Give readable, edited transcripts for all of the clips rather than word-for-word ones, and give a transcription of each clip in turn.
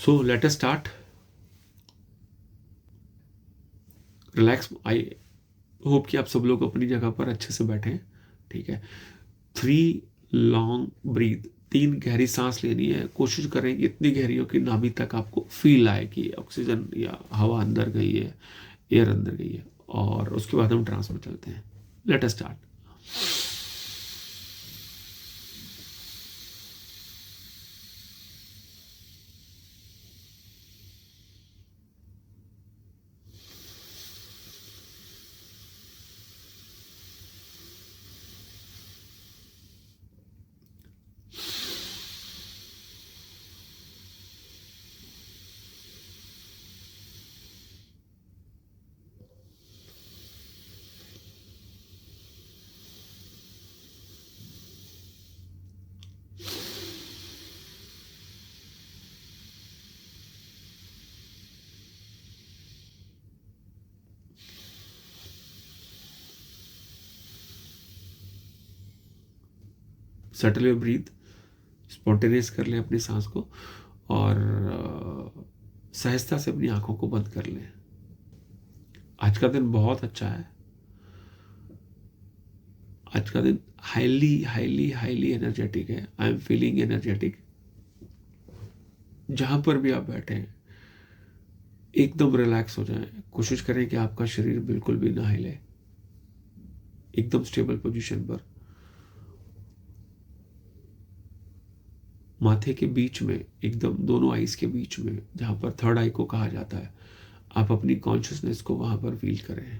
So let us start. Relax. I hope कि आप सब लोग अपनी जगह पर अच्छे से बैठे हैं. ठीक है. 3 लॉन्ग ब्रीथ. 3 गहरी सांस लेनी है. कोशिश करें कि इतनी गहरी हो कि नाभि तक आपको फील आए कि ऑक्सीजन या हवा अंदर गई है, एयर अंदर गई है. और उसके बाद हम ट्रांस में चलते हैं. Let us start. Settle breath. Spontaneous कर लें अपनी सांस को और सहजता से अपनी आंखों को बंद कर लें. आज का दिन बहुत अच्छा है. आज का दिन हाईली हाईली हाईली एनर्जेटिक है. I am feeling energetic. जहां पर भी आप बैठे हैं एकदम रिलैक्स हो जाएं. कोशिश करें कि आपका शरीर बिल्कुल भी ना हिले. एकदम स्टेबल पोजीशन पर. माथे के बीच में, एकदम दोनों आईज के बीच में, जहां पर थर्ड आई को कहा जाता है, आप अपनी कॉन्शियसनेस को वहां पर फील करें.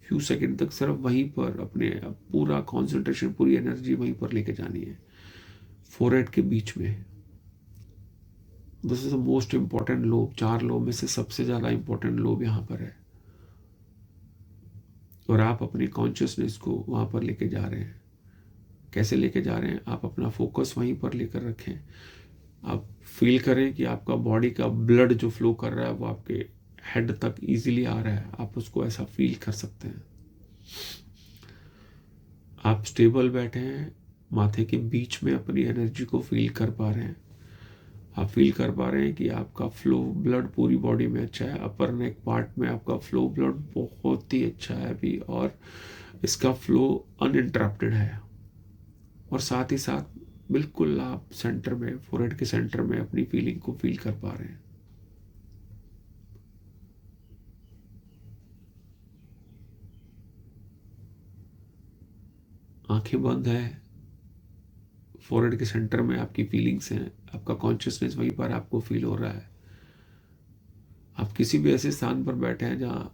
फ्यू सेकंड तक सिर्फ वहीं पर अपने पूरा कंसंट्रेशन, पूरी एनर्जी वहीं पर लेके जानी है. फोरहेड के बीच में. This is the most important lobe. 4 lobe में से सबसे ज्यादा इंपॉर्टेंट लोब यहाँ पर है और आप अपनी कॉन्शियसनेस को वहां पर लेके जा रहे हैं. कैसे लेके जा रहे हैं? आप अपना फोकस वहीं पर लेकर रखें. आप फील करें कि आपका बॉडी का ब्लड जो फ्लो कर रहा है वो आपके हेड तक इजीली आ रहा है. आप उसको ऐसा फील कर सकते हैं. आप स्टेबल बैठे हैं. माथे के बीच में अपनी एनर्जी को फील कर पा रहे हैं. आप फील कर पा रहे हैं कि आपका फ्लो ब्लड पूरी बॉडी में अच्छा है. अपर नेक पार्ट में आपका फ्लो ब्लड बहुत ही अच्छा है अभी और इसका फ्लो अनइंटरप्टेड है. और साथ ही साथ बिल्कुल आप सेंटर में, फोरहेड के सेंटर में अपनी फीलिंग को फील कर पा रहे हैं. आंखें बंद है. फोरहेड के सेंटर में आपकी फीलिंग्स हैं. आपका कॉन्शियसनेस वहीं पर आपको फील हो रहा है. आप किसी भी ऐसे स्थान पर बैठे हैं जहां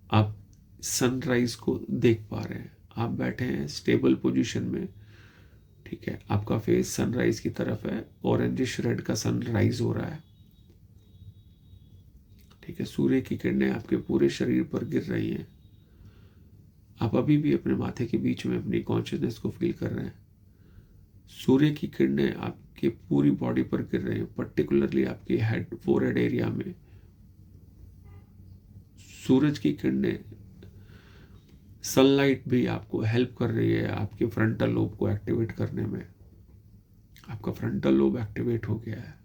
आप सनराइज को देख पा रहे हैं. आप बैठे हैं स्टेबल पोजीशन में. ठीक है. आपका फेस सनराइज की तरफ है. ऑरेंजिश रेड का सनराइज हो रहा है. ठीक है. सूर्य की किरणें आपके पूरे शरीर पर गिर रही हैं. आप अभी भी अपने माथे के बीच में अपनी कॉन्शियसनेस को फील कर रहे हैं. सूर्य की किरणें आपके पूरी बॉडी पर गिर रही हैं, पर्टिकुलरली आपके हेड, फोरहेड एरिया में. सूरज की किरणें, सनलाइट भी आपको हेल्प कर रही है आपके फ्रंटल लोब को एक्टिवेट करने में. आपका फ्रंटल लोब एक्टिवेट हो गया है.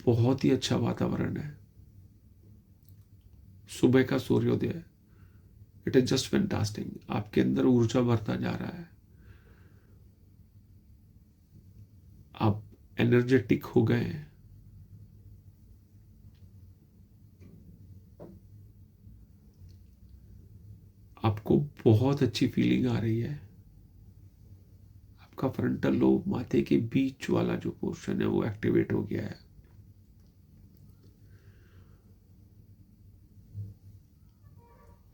बहुत ही अच्छा वातावरण है. सुबह का सूर्योदय. It is just fantastic. आपके अंदर ऊर्जा भरता जा रहा है. आप एनर्जेटिक हो गए हैं. आपको बहुत अच्छी फीलिंग आ रही है. आपका फ्रंटल लोब, माथे के बीच वाला जो पोर्शन है वो एक्टिवेट हो गया है.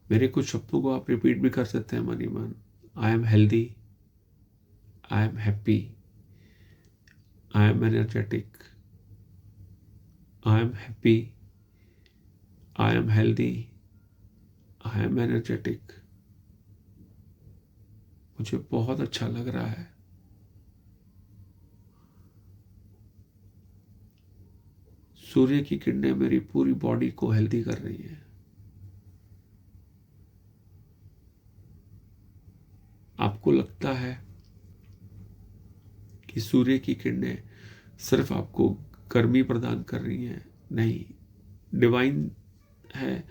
मेरे कुछ शब्दों को आप रिपीट भी कर सकते हैं मन ही मन. आई am healthy. I am happy. I M energetic. I am happy. I am healthy. I M energetic. मुझे बहुत अच्छा लग रहा है. सूर्य की किरणें मेरी पूरी बॉडी को हेल्दी कर रही हैं. आपको लगता है कि सूर्य की किरणें सिर्फ आपको गर्मी प्रदान कर रही हैं, नहीं, डिवाइन है।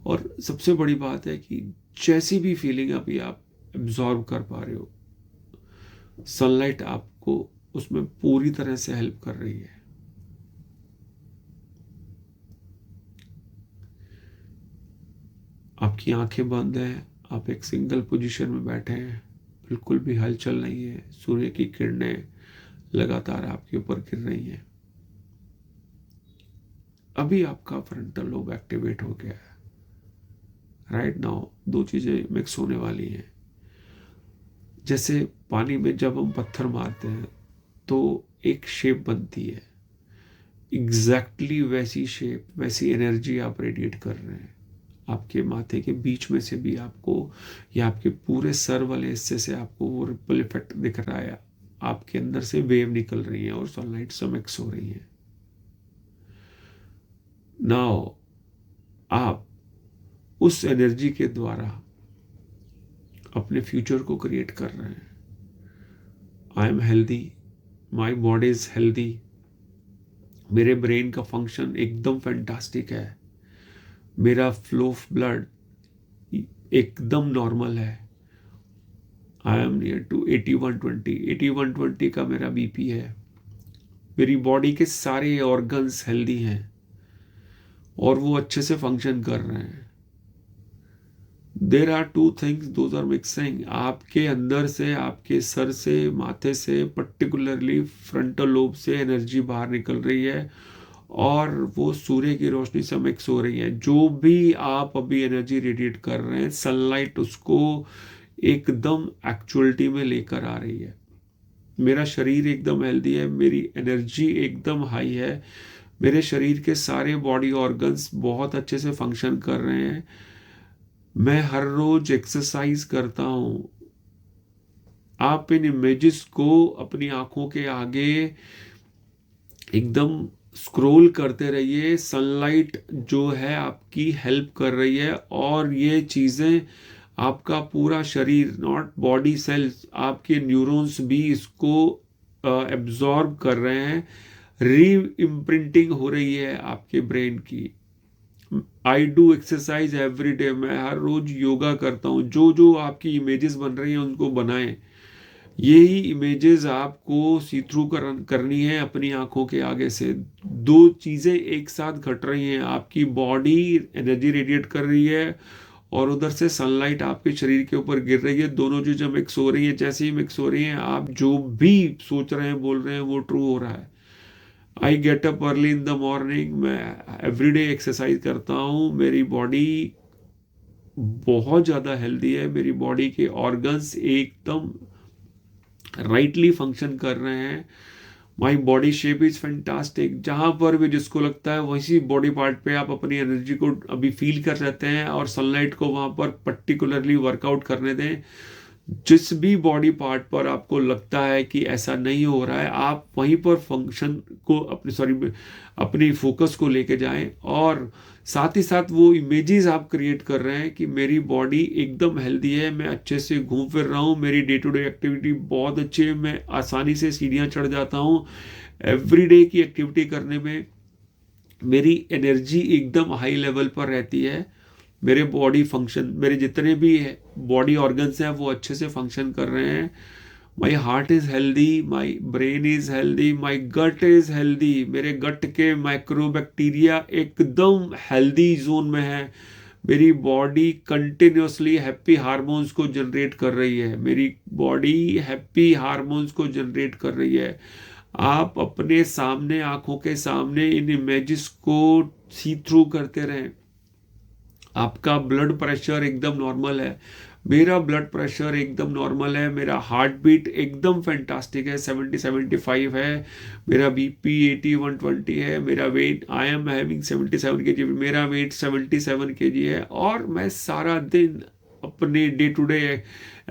और सबसे बड़ी बात है कि जैसी भी फीलिंग अभी आप एब्जॉर्ब कर पा रहे हो, सनलाइट आपको उसमें पूरी तरह से हेल्प कर रही है। आपकी आंखें बंद हैं, आप एक सिंगल पोजीशन में बैठे हैं, बिल्कुल भी हलचल नहीं है, सूर्य की किरणें लगातार आपके ऊपर गिर रही हैं। अभी आपका फ्रंटल लोब एक्टिवेट हो गया है। राइट नाउ दो चीजें मिक्स होने वाली हैं। जैसे पानी में जब हम पत्थर मारते हैं तो एक शेप बनती है, एग्जैक्टली वैसी शेप, वैसी एनर्जी आप रेडिएट कर रहे हैं। आपके माथे के बीच में से भी आपको, या आपके पूरे सर वाले हिस्से से आपको वो रिपल इफेक्ट दिख रहा है। आपके अंदर से वेव निकल रही है और सनलाइट से मिक्स हो रही है। नाउ आप उस एनर्जी के द्वारा अपने फ्यूचर को क्रिएट कर रहे हैं। आई am healthy, my body is healthy, मेरे ब्रेन का फंक्शन एकदम फैंटास्टिक है, मेरा फ्लो ऑफ ब्लड एकदम नॉर्मल है। आई एम नियर टू 81-20 का मेरा बीपी है। मेरी बॉडी के सारे ऑर्गन्स हेल्दी हैं और वो अच्छे से फंक्शन कर रहे हैं। There are two things, those are mixing. आपके अंदर से, आपके सर से, माथे से, पर्टिकुलरली फ्रंटल लोब से एनर्जी बाहर निकल रही है और वो सूर्य की रोशनी से मिक्स हो रही है। जो भी आप अभी एनर्जी रेडिएट कर रहे हैं, सनलाइट उसको एकदम एक्चुअलिटी में लेकर आ रही है। मेरा शरीर एकदम हेल्दी है, मेरी एनर्जी एकदम हाई है, मेरे शरीर के सारे बॉडी ऑर्गन्स बहुत अच्छे से फंक्शन कर रहे हैं। मैं हर रोज एक्सरसाइज करता हूं। आप इन इमेजेस को अपनी आंखों के आगे एकदम स्क्रॉल करते रहिए। सनलाइट जो है आपकी हेल्प कर रही है और ये चीजें आपका पूरा शरीर, नॉट बॉडी सेल्स, आपके न्यूरॉन्स भी इसको एब्जॉर्ब कर रहे हैं। री इम्प्रिंटिंग हो रही है आपके ब्रेन की। I do exercise every day, मैं हर रोज योगा करता हूँ। जो जो आपकी इमेजेस बन रही हैं उनको बनाएं। यही इमेजेस आपको सी थ्रू करनी है अपनी आंखों के आगे से। दो चीजें एक साथ घट रही हैं, आपकी बॉडी एनर्जी रेडिएट कर रही है और उधर से सनलाइट आपके शरीर के ऊपर गिर रही है। दोनों चीजें मिक्स हो रही है। जैसे ही मिक्स हो रही हैं, आप जो भी सोच रहे हैं, बोल रहे हैं, वो ट्रू हो रहा है। I get up early in the morning, मैं एवरीडे एक्सरसाइज करता हूँ। मेरी बॉडी बहुत ज़्यादा हेल्दी है, मेरी बॉडी के ऑर्गन्स एकदम राइटली फंक्शन कर रहे हैं। My body shape is fantastic. जहाँ पर भी जिसको लगता है वैसी बॉडी पार्ट पे आप अपनी एनर्जी को अभी फील कर सकते हैं और सनलाइट को वहाँ पर पर्टिकुलरली वर्कआउट करने दें। जिस भी बॉडी पार्ट पर आपको लगता है कि ऐसा नहीं हो रहा है, आप वहीं पर फंक्शन को अपनी फोकस को लेके जाएं और साथ ही साथ वो इमेजेस आप क्रिएट कर रहे हैं कि मेरी बॉडी एकदम हेल्दी है, मैं अच्छे से घूम फिर रहा हूँ, मेरी डे टू डे एक्टिविटी बहुत अच्छी है, मैं आसानी से सीढ़ियाँ चढ़ जाता हूँ। एवरीडे की एक्टिविटी करने में मेरी एनर्जी एकदम हाई लेवल पर रहती है। मेरे बॉडी फंक्शन, मेरे जितने भी बॉडी ऑर्गन्स हैं वो अच्छे से फंक्शन कर रहे हैं। My heart is healthy, my brain is healthy, my gut is healthy. मेरे गट के माइक्रोबैक्टीरिया एकदम हेल्दी जोन में है। मेरी बॉडी कंटिन्यूसली हैप्पी हार्मोन्स को जनरेट कर रही है। मेरी बॉडी हैप्पी हार्मोन्स को जनरेट कर रही है। आप अपने सामने, आंखों के सामने इन इमेजेस को सी थ्रू करते रहें। आपका ब्लड प्रेशर एकदम नॉर्मल है, मेरा ब्लड प्रेशर एकदम नॉर्मल है, मेरा हार्ट बीट एकदम फैंटास्टिक है, 70-75 है, मेरा बीपी 80-120 है, मेरा weight, I am having 77 kg, मेरा वेट 77 kg है और मैं सारा दिन अपने डे टू डे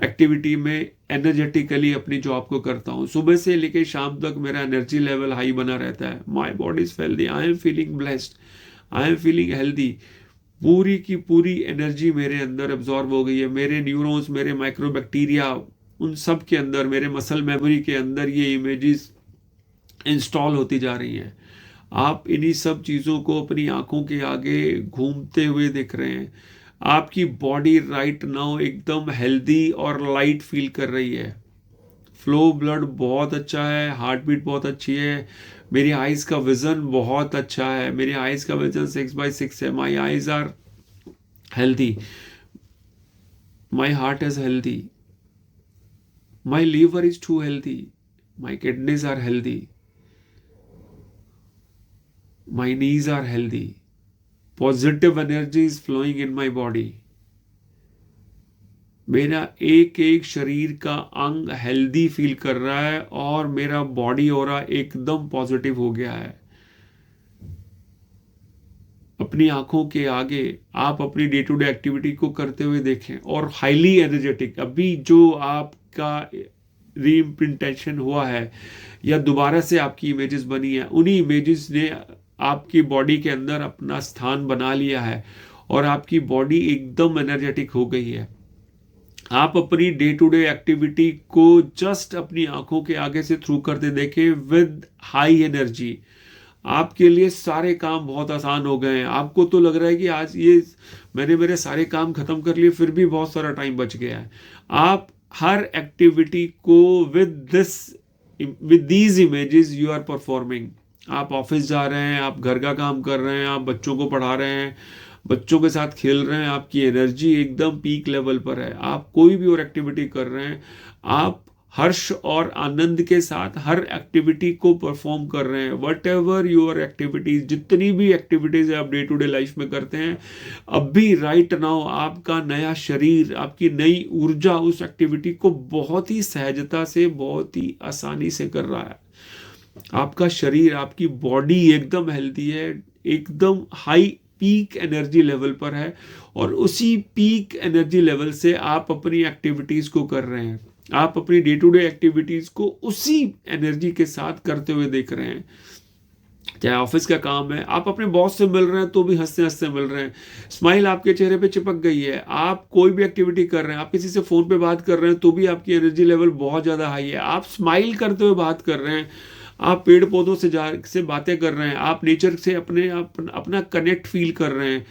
एक्टिविटी में एनर्जेटिकली अपनी जॉब को करता हूँ। सुबह से लेकर शाम तक मेरा एनर्जी लेवल हाई बना रहता है। My body is healthy, I am feeling blessed, I am feeling healthy. पूरी की पूरी एनर्जी मेरे अंदर एब्जॉर्ब हो गई है। मेरे न्यूरॉन्स, मेरे माइक्रोबैक्टीरिया उन सब के अंदर, मेरे मसल मेमोरी के अंदर ये इमेजेस इंस्टॉल होती जा रही हैं। आप इन्हीं सब चीज़ों को अपनी आंखों के आगे घूमते हुए देख रहे हैं। आपकी बॉडी राइट नाउ एकदम हेल्दी और लाइट फील कर रही है। फ्लो ब्लड बहुत अच्छा है, हार्ट बीट बहुत अच्छी है, मेरी आइज़ का विज़न बहुत अच्छा है, मेरी आइज़ का विज़न 6/6 है, my eyes are healthy, my heart is healthy, my liver is too healthy, my kidneys are healthy, my knees are healthy, positive energy is flowing in my body, मेरा एक एक शरीर का अंग हेल्दी फील कर रहा है और मेरा बॉडी ऑरा एकदम पॉजिटिव हो गया है। अपनी आंखों के आगे आप अपनी डे टू डे एक्टिविटी को करते हुए देखें और हाईली एनर्जेटिक, अभी जो आपका रीइम्प्रिंटेशन हुआ है या दोबारा से आपकी इमेजेस बनी है, उन्हीं इमेजेस ने आपकी बॉडी के अंदर अपना स्थान बना लिया है और आपकी बॉडी एकदम एनर्जेटिक हो गई है। आप अपनी डे टू डे एक्टिविटी को जस्ट अपनी आंखों के आगे से थ्रू करते देखें विद हाई एनर्जी। आपके लिए सारे काम बहुत आसान हो गए हैं। आपको तो लग रहा है कि आज ये मैंने मेरे सारे काम खत्म कर लिए, फिर भी बहुत सारा टाइम बच गया है। आप हर एक्टिविटी को with these images you are performing. आप ऑफिस जा रहे हैं, आप घर का काम कर रहे हैं, आप बच्चों को पढ़ा रहे हैं, बच्चों के साथ खेल रहे हैं, आपकी एनर्जी एकदम पीक लेवल पर है। आप कोई भी और एक्टिविटी कर रहे हैं, आप हर्ष और आनंद के साथ हर एक्टिविटी को परफॉर्म कर रहे हैं। वट एवर योर एक्टिविटीज, जितनी भी एक्टिविटीज आप डे टू डे लाइफ में करते हैं, अभी राइट नाउ आपका नया शरीर, आपकी नई ऊर्जा उस एक्टिविटी को बहुत ही सहजता से, बहुत ही आसानी से कर रहा है। आपका शरीर, आपकी बॉडी एकदम हेल्दी है, एकदम हाई पीक एनर्जी लेवल पर है और उसी पीक एनर्जी लेवल से आप अपनी एक्टिविटीज को कर रहे हैं। आप अपनी डे टू डे एक्टिविटीज को उसी एनर्जी के साथ करते हुए देख रहे हैं। चाहे ऑफिस का काम है, आप अपने बॉस से मिल रहे हैं तो भी हंसते हंसते मिल रहे हैं, स्माइल आपके चेहरे पे चिपक गई है। आप कोई भी एक्टिविटी कर रहे हैं, आप किसी से फोन पे बात कर रहे हैं तो भी आपकी एनर्जी लेवल बहुत ज़्यादा हाई है। आप स्माइल करते हुए बात कर रहे हैं, आप पेड़ पौधों से बातें कर रहे हैं, आप नेचर से अपना कनेक्ट फील कर रहे हैं,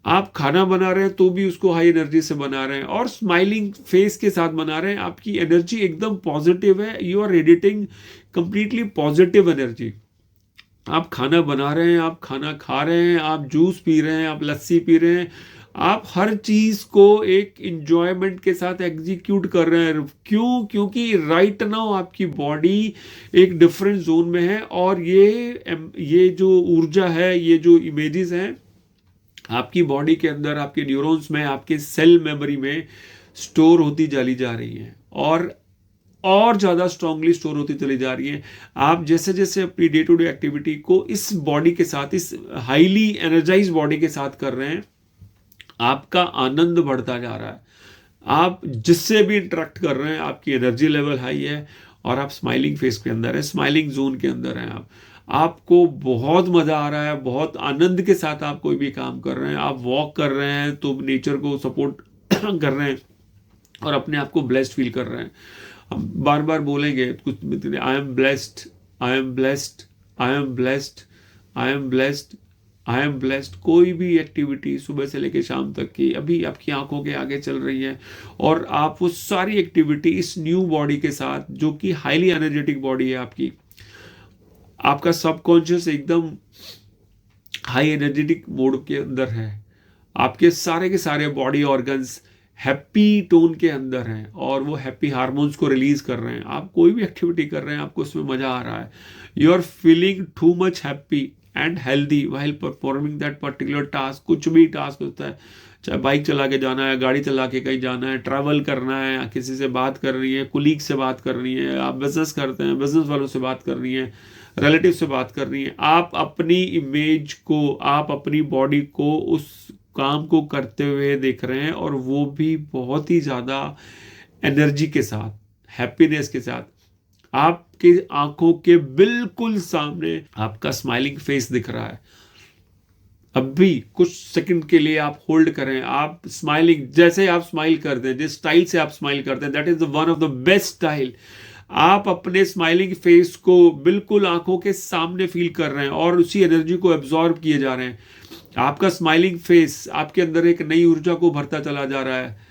आप खाना बना रहे हैं तो भी उसको हाई एनर्जी से बना रहे हैं और स्माइलिंग फेस के साथ बना रहे हैं। आपकी एनर्जी एकदम पॉजिटिव है, you are radiating completely positive energy. आप खाना बना रहे हैं, आप खाना खा रहे हैं, आप जूस पी रहे हैं, आप लस्सी पी रहे हैं, आप हर चीज को एक इंजॉयमेंट के साथ एग्जीक्यूट कर रहे हैं। क्यों? क्योंकि राइट नाउ आपकी बॉडी एक डिफरेंट जोन में है और ये जो ऊर्जा है, ये जो इमेजेस हैं, आपकी बॉडी के अंदर, आपके न्यूरॉन्स में, आपके सेल मेमोरी में स्टोर होती चली जा रही हैं और ज़्यादा स्ट्रांगली स्टोर होती चली जा रही है। आप जैसे जैसे अपनी डे टू डे एक्टिविटी को इस बॉडी के साथ, इस हाईली एनर्जाइज बॉडी के साथ कर रहे हैं, आपका आनंद बढ़ता जा रहा है। आप जिससे भी इंटरेक्ट कर रहे हैं, आपकी एनर्जी लेवल हाई है और आप स्माइलिंग फेस के अंदर है, स्माइलिंग जोन के अंदर हैं। आपको बहुत मज़ा आ रहा है, बहुत आनंद के साथ आप कोई भी काम कर रहे हैं। आप वॉक कर रहे हैं तो नेचर को सपोर्ट कर रहे हैं और अपने आप को ब्लेस्ड फील कर रहे हैं। हम बार बार बोलेंगे कुछ, I am blessed, I am blessed, I am blessed, I am blessed, I am blessed. कोई भी एक्टिविटी सुबह से लेकर शाम तक की अभी आपकी आंखों के आगे चल रही है और आप वो सारी एक्टिविटी इस न्यू बॉडी के साथ, जो कि हाईली एनर्जेटिक बॉडी है आपकी, आपका सबकॉन्शियस एकदम हाई एनर्जेटिक मोड के अंदर है, आपके सारे के सारे बॉडी ऑर्गन्स हैप्पी टोन के अंदर हैं और वो हैप्पी हार्मोन्स को रिलीज कर रहे हैं। आप कोई भी एक्टिविटी कर रहे हैं, आपको उसमें मजा आ रहा है, you are feeling too much happy and healthy while performing that particular task. कुछ भी टास्क होता है, चाहे बाइक चला के जाना है, गाड़ी चला के कहीं जाना है, ट्रैवल करना है, किसी से बात करनी है, कुलीग से बात करनी है, आप बिजनेस करते हैं, बिजनेस वालों से बात करनी है, रिलेटिव से बात करनी है, आप अपनी इमेज को, आप अपनी बॉडी को उस काम को करते हुए देख रहे हैं और वो भी बहुत ही ज़्यादा एनर्जी के साथ, हैप्पीनेस के साथ। आपके आंखों के बिल्कुल सामने आपका स्माइलिंग फेस दिख रहा है। अभी कुछ सेकंड के लिए आप होल्ड करें, आप स्माइलिंग, जैसे आप स्माइल करते हैं, जिस स्टाइल से आप स्माइल करते हैं, that is the one of the best style. आप अपने स्माइलिंग फेस को बिल्कुल आंखों के सामने फील कर रहे हैं और उसी एनर्जी को एब्जॉर्ब किए जा रहे हैं। आपका स्माइलिंग फेस आपके अंदर एक नई ऊर्जा को भरता चला जा रहा है।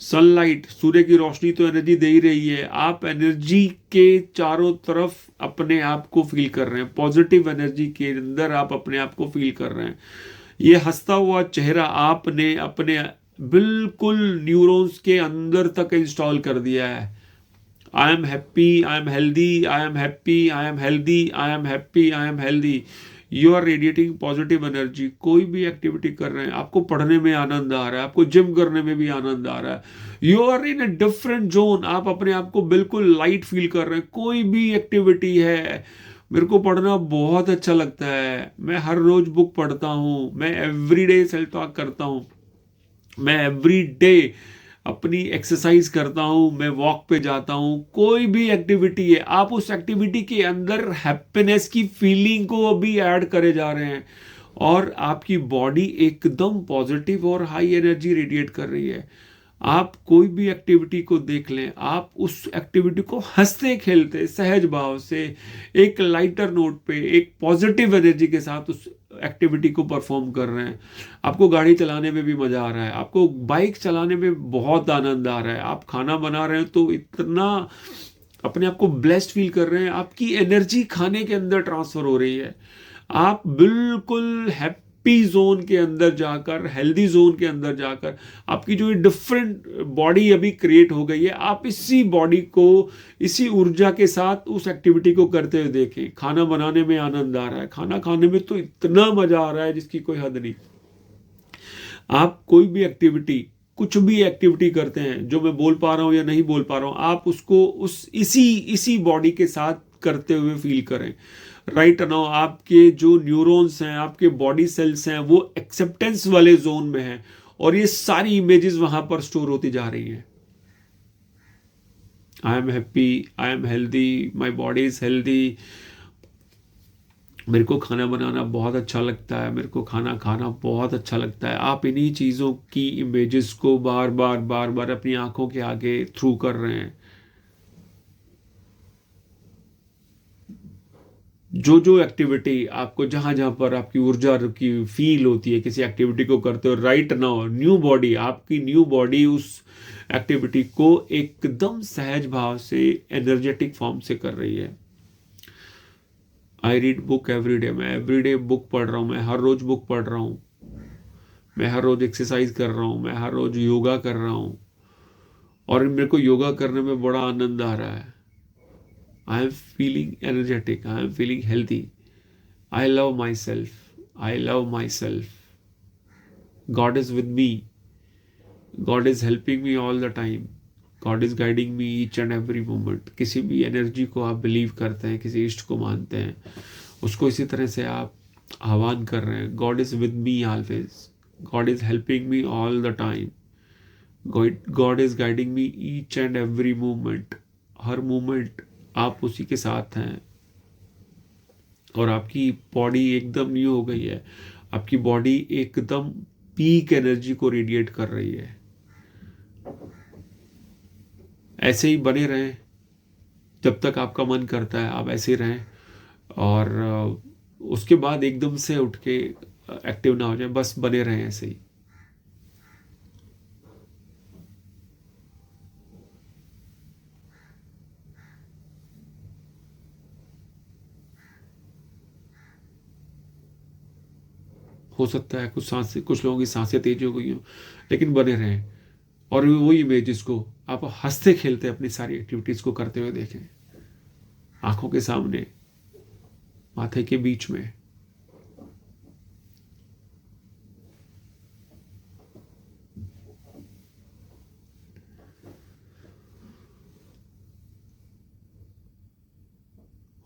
सनलाइट, सूर्य की रोशनी तो एनर्जी दे ही रही है, आप एनर्जी के चारों तरफ अपने आप को फील कर रहे हैं, पॉजिटिव एनर्जी के अंदर आप अपने आप को फील कर रहे हैं। ये हंसता हुआ चेहरा आपने अपने बिल्कुल न्यूरॉन्स के अंदर तक इंस्टॉल कर दिया है। I am happy, I am healthy, I am happy, I am healthy, I am happy, I am healthy. You are radiating positive energy. कोई भी एक्टिविटी कर रहे हैं, आपको पढ़ने में आनंद आ रहा है, आपको जिम करने में भी आनंद आ रहा है, you are in a different zone, आप अपने आप को बिल्कुल लाइट फील कर रहे हैं। कोई भी एक्टिविटी है, मेरे को पढ़ना बहुत अच्छा लगता है, मैं हर रोज बुक पढ़ता हूँ, मैं एवरीडे सेल्फ टॉक करता हूँ, मैं एवरी डे अपनी एक्सरसाइज करता हूँ, मैं वॉक पे जाता हूँ, कोई भी एक्टिविटी है, आप उस एक्टिविटी के अंदर हैप्पीनेस की फीलिंग को अभी ऐड करे जा रहे हैं और आपकी बॉडी एकदम पॉजिटिव और हाई एनर्जी रेडिएट कर रही है। आप कोई भी एक्टिविटी को देख लें, आप उस एक्टिविटी को हंसते खेलते सहज भाव से एक लाइटर नोट पे एक पॉजिटिव एनर्जी के साथ उस एक्टिविटी को परफॉर्म कर रहे हैं। आपको गाड़ी चलाने में भी मजा आ रहा है, आपको बाइक चलाने में बहुत आनंद आ रहा है, आप खाना बना रहे हैं तो इतना अपने आप को ब्लेस्ड फील कर रहे हैं, आपकी एनर्जी खाने के अंदर ट्रांसफर हो रही है, आप बिल्कुल हैप्पी जोन के अंदर जाकर, हेल्दी जोन के अंदर जाकर आपकी जो डिफरेंट बॉडी अभी क्रिएट हो गई है, आप इसी बॉडी को इसी ऊर्जा के साथ उस एक्टिविटी को करते हुए देखें। खाना बनाने में आनंद आ रहा है, खाना खाने में तो इतना मजा आ रहा है जिसकी कोई हद नहीं। आप कोई भी एक्टिविटी, कुछ भी एक्टिविटी करते हैं, जो मैं बोल पा रहा हूं या नहीं बोल पा रहा हूं, आप उसको उस इसी इसी बॉडी के साथ करते हुए फील करें। राइट नाउ आपके जो न्यूरॉन्स हैं, आपके बॉडी सेल्स हैं, वो एक्सेप्टेंस वाले जोन में हैं और ये सारी इमेजेस वहां पर स्टोर होती जा रही हैं। आई am happy, I am healthy, my body is healthy, मेरे को खाना बनाना बहुत अच्छा लगता है, मेरे को खाना खाना बहुत अच्छा लगता है। आप इन्हीं चीज़ों की इमेजेस को बार बार बार बार अपनी आंखों के आगे थ्रू कर रहे हैं। जो जो एक्टिविटी आपको, जहां जहां पर आपकी ऊर्जा की फील होती है किसी एक्टिविटी को करते हो, राइट नाउ न्यू बॉडी, आपकी न्यू बॉडी उस एक्टिविटी को एकदम सहज भाव से एनर्जेटिक फॉर्म से कर रही है। I read book every day, मैं एवरी डे बुक पढ़ रहा हूँ, मैं हर रोज बुक पढ़ रहा हूँ, मैं हर रोज एक्सरसाइज कर रहा हूँ, मैं हर रोज योगा कर रहा हूँ और मेरे को योगा करने में बड़ा आनंद आ रहा है। I am feeling energetic, I am feeling healthy, I love my self, I love my self, God is with me, God is helping me all the time, God is guiding me each and every moment. किसी भी energy को आप believe करते हैं, किसी इष्ट को मानते हैं, उसको इसी तरह से आप आह्वान कर रहे हैं। God is with me always, God is helping me all the time, God is guiding me each and every moment. Her moment आप उसी के साथ हैं और आपकी बॉडी एकदम न्यू हो गई है, आपकी बॉडी एकदम पीक एनर्जी को रेडिएट कर रही है। ऐसे ही बने रहें, जब तक आपका मन करता है आप ऐसे ही रहें और उसके बाद एकदम से उठ के एक्टिव ना हो जाए, बस बने रहें ऐसे ही। हो सकता है कुछ लोगों की सांसें तेज हो गई हो, लेकिन बने रहें और वही इमेजेस को आप हंसते खेलते अपनी सारी एक्टिविटीज को करते हुए देखें, आंखों के सामने, माथे के बीच में।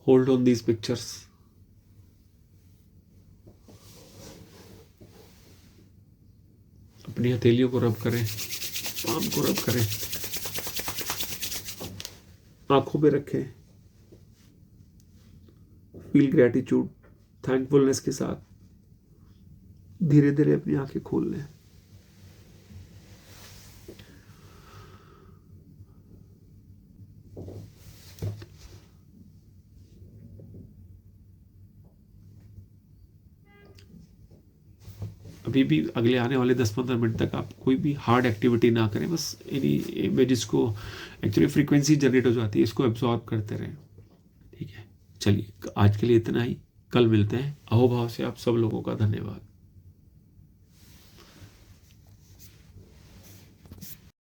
Hold on these pictures. अपनी हथेलियों को रब करें, पाम को रब करें, आंखों पे रखें, फील ग्रेटिट्यूड, थैंकफुलनेस के साथ। धीरे धीरे अपनी आंखें खोल लें। अभी भी अगले आने वाले 10-15 मिनट तक आप कोई भी हार्ड एक्टिविटी ना करें, बस इन्हीं इमेजेस को, एक्चुअली फ्रीक्वेंसी जनरेट हो जाती है, इसको एब्जॉर्ब करते रहें। ठीक है, चलिए आज के लिए इतना ही, कल मिलते हैं। अहोभाव से आप सब लोगों का धन्यवाद।